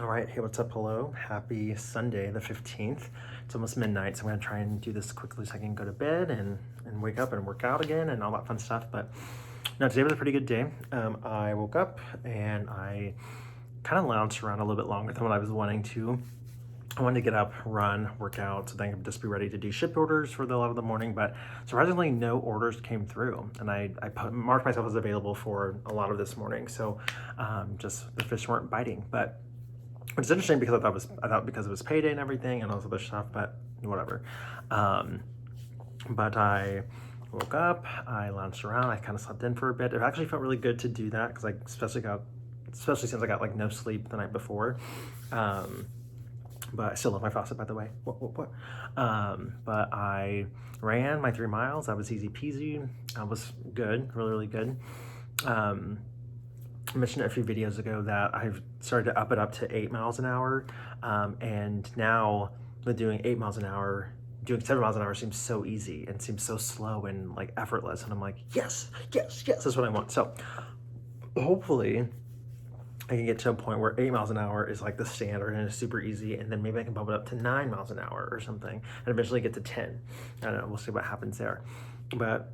All right, hey, what's up? Hello. Happy Sunday, the 15th. It's almost midnight, so I'm gonna try and do this quickly so I can go to bed and wake up and work out again and all that fun stuff. But no, today was a pretty good day. I woke up and I kind of lounged around a little bit longer than what I was wanting to. I wanted to get up, run, work out, so then I could just be ready to do ship orders for a lot of the morning. But surprisingly, no orders came through, and I marked myself as available for a lot of this morning. So just the fish weren't biting, but which is interesting because I thought because it was payday and everything and all this other stuff, but whatever. Um, but I woke up, I lounged around, I kind of slept in for a bit. It actually felt really good to do that because especially since I got like no sleep the night before. But I still love my faucet, by the way. What? But I ran my 3 miles. That was easy peasy. That was good, really, really good. I mentioned a few videos ago that I've started to up it up to 8 miles an hour. And now with doing 8 miles an hour, doing 7 miles an hour seems so easy and seems so slow and like effortless. And I'm like, yes, yes, yes, that's what I want. So hopefully I can get to a point where 8 miles an hour is like the standard and it's super easy, and then maybe I can bump it up to 9 miles an hour or something, and eventually get to 10. I don't know, we'll see what happens there. But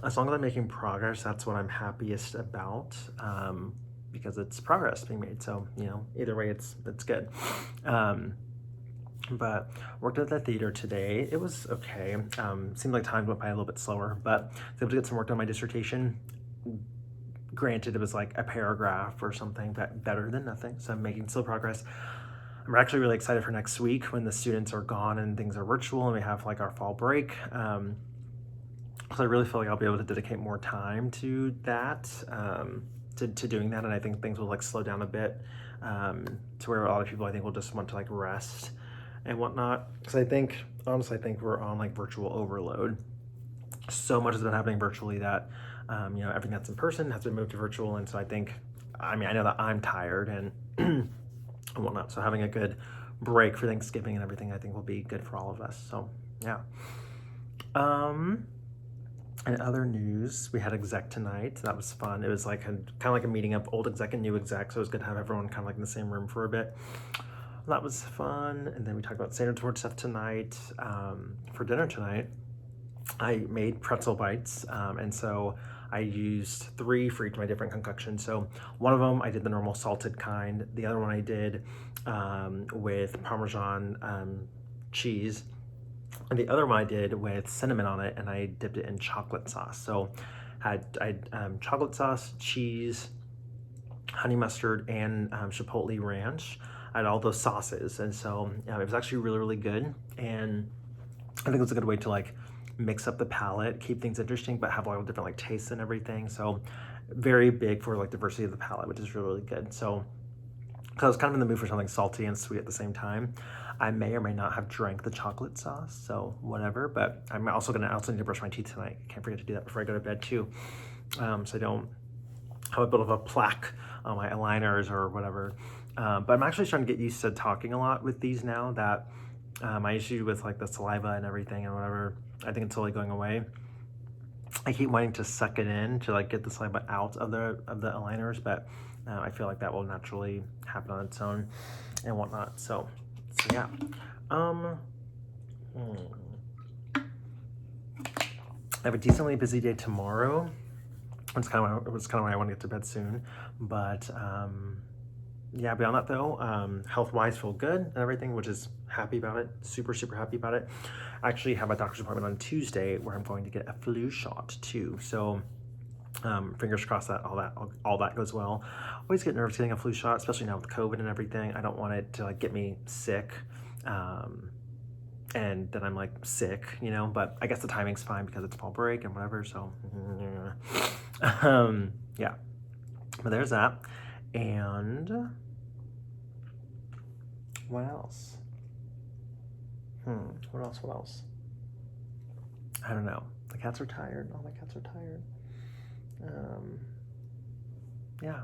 as long as I'm making progress, that's what I'm happiest about, because it's progress being made. So, either way, it's good. But worked at the theater today. It was okay. Seemed like time went by a little bit slower, but I was able to get some work done on my dissertation. Granted, it was like a paragraph or something, but better than nothing. So I'm making slow progress. I'm actually really excited for next week when the students are gone and things are virtual and we have like our fall break. So I really feel like I'll be able to dedicate more time to that, to doing that. And I think things will like slow down a bit, to where a lot of people I think will just want to like rest and whatnot. Because honestly, I think we're on like virtual overload. So much has been happening virtually that, everything that's in person has been moved to virtual. And so I know that I'm tired and whatnot. So having a good break for Thanksgiving and everything, I think will be good for all of us. So yeah. In other news, we had exec tonight. That was fun. It was like kind of like a meeting of old exec and new exec. So it was good to have everyone kind of like in the same room for a bit. That was fun. And then we talked about standard toward stuff tonight. For dinner tonight, I made pretzel bites. And so I used 3 for each of my different concoctions. So one of them I did the normal salted kind. The other one I did with Parmesan cheese. And the other one I did with cinnamon on it, and I dipped it in chocolate sauce. So I had chocolate sauce, cheese, honey mustard, and chipotle ranch. I had all those sauces, and so it was actually really, really good. And I think it was a good way to like mix up the palate, keep things interesting, but have a lot of different like tastes and everything. So very big for like diversity of the palate, which is really, really good. So I was kind of in the mood for something salty and sweet at the same time. I may or may not have drank the chocolate sauce, so whatever. But I also need to brush my teeth tonight. Can't forget to do that before I go to bed too, so I don't have a bit of a plaque on my aligners or whatever. But I'm actually starting to get used to talking a lot with these now that my issue with like the saliva and everything and whatever, I think it's totally going away. I keep wanting to suck it in to like get the saliva out of the aligners, but I feel like that will naturally happen on its own and whatnot. So yeah. I have a decently busy day tomorrow. It's kind of why I want to get to bed soon. But yeah, beyond that though, health-wise feel good and everything, which is happy about it. Super, super happy about it. I actually have a doctor's appointment on Tuesday where I'm going to get a flu shot too. So fingers crossed that all that goes well. Always get nervous getting a flu shot, especially now with COVID and everything. I don't want it to like get me sick, and then I'm like sick, but I guess the timing's fine because it's fall break and whatever. So yeah, but there's that. And what else? What else? I don't know. The cats are tired. All my cats are tired. Yeah,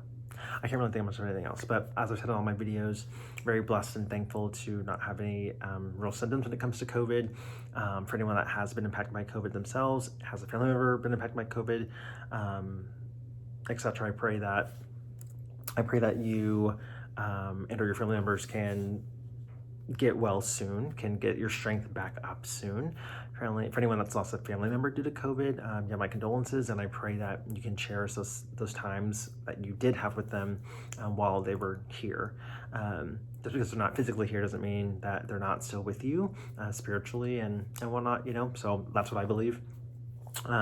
I can't really think much of anything else, but as I've said in all my videos, very blessed and thankful to not have any real symptoms when it comes to COVID. For anyone that has been impacted by COVID themselves, has a family member been impacted by COVID, etc., I pray that you and or your family members can get well soon, can get your strength back up soon. For anyone that's lost a family member due to COVID, yeah, my condolences, and I pray that you can cherish those times that you did have with them while they were here. Just because they're not physically here doesn't mean that they're not still with you spiritually and whatnot, you know. So that's what I believe. But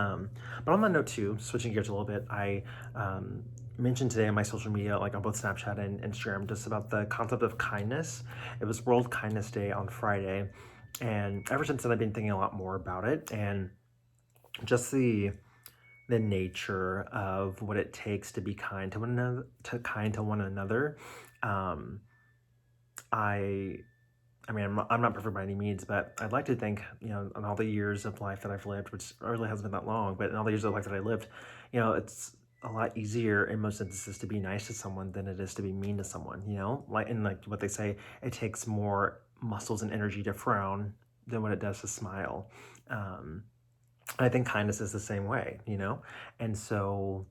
on that note too, switching gears a little bit, I mentioned today on my social media, like on both Snapchat and Instagram, just about the concept of kindness. It was World Kindness Day on Friday, and ever since then I've been thinking a lot more about it and just the nature of what it takes to be kind to one another. Um, I I mean, I'm not perfect by any means, but I'd like to think, you know, in all the years of life that I've lived, which really hasn't been that long, but in all the years of life that I lived, you know, it's a lot easier in most instances to be nice to someone than it is to be mean to someone, you know? Like what they say, it takes more muscles and energy to frown than what it does to smile. Um, I think kindness is the same way, you know? And so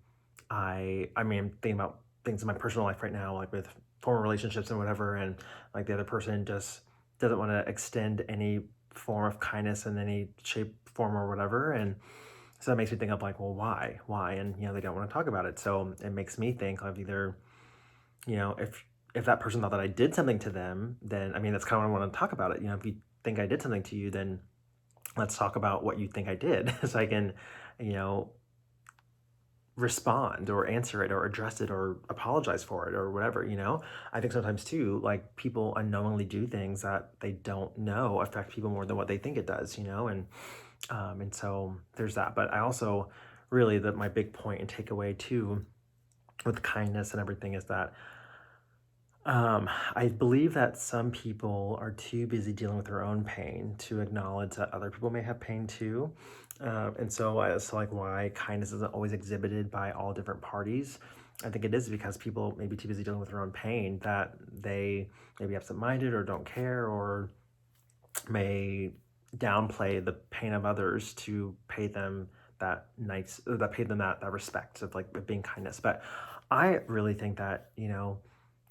I mean, I'm thinking about things in my personal life right now, like with former relationships and whatever, and like the other person just doesn't want to extend any form of kindness in any shape, form, or whatever. And so that makes me think of like, well, why? Why? And you know, they don't want to talk about it. So it makes me think of either, you know, if that person thought that I did something to them, then I mean that's kind of what I want to talk about it. You know, if you think I did something to you, then let's talk about what you think I did so I can, you know, respond or answer it or address it or apologize for it or whatever, you know. I think sometimes too, like people unknowingly do things that they don't know affect people more than what they think it does, you know. And so there's that. But I also really, that my big point and takeaway too with kindness and everything is that I believe that some people are too busy dealing with their own pain to acknowledge that other people may have pain too. And so as to like why kindness isn't always exhibited by all different parties, I think it is because people may be too busy dealing with their own pain that they may be absent-minded or don't care or may downplay the pain of others to pay them that respect of like being kindness. But I really think that, you know,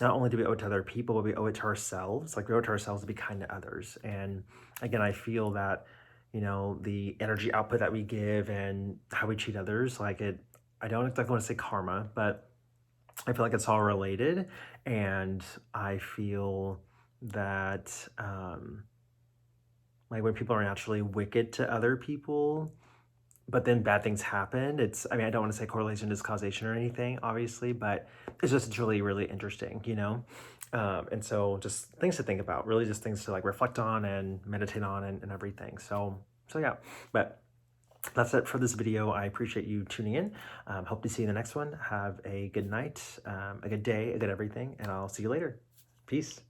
not only do we owe it to other people, but we owe it to ourselves. Like we owe it to ourselves to be kind to others. And again, I feel that, you know, the energy output that we give and how we treat others, like it, I don't exactly want to say karma, but I feel like it's all related. And I feel that, like when people are naturally wicked to other people, but then bad things happen. I mean, I don't want to say correlation is causation or anything, obviously, but it's really, really interesting, you know? And so just things to think about, really just things to like reflect on and meditate on and everything. So yeah, but that's it for this video. I appreciate you tuning in. Hope to see you in the next one. Have a good night, a good day, a good everything, and I'll see you later. Peace.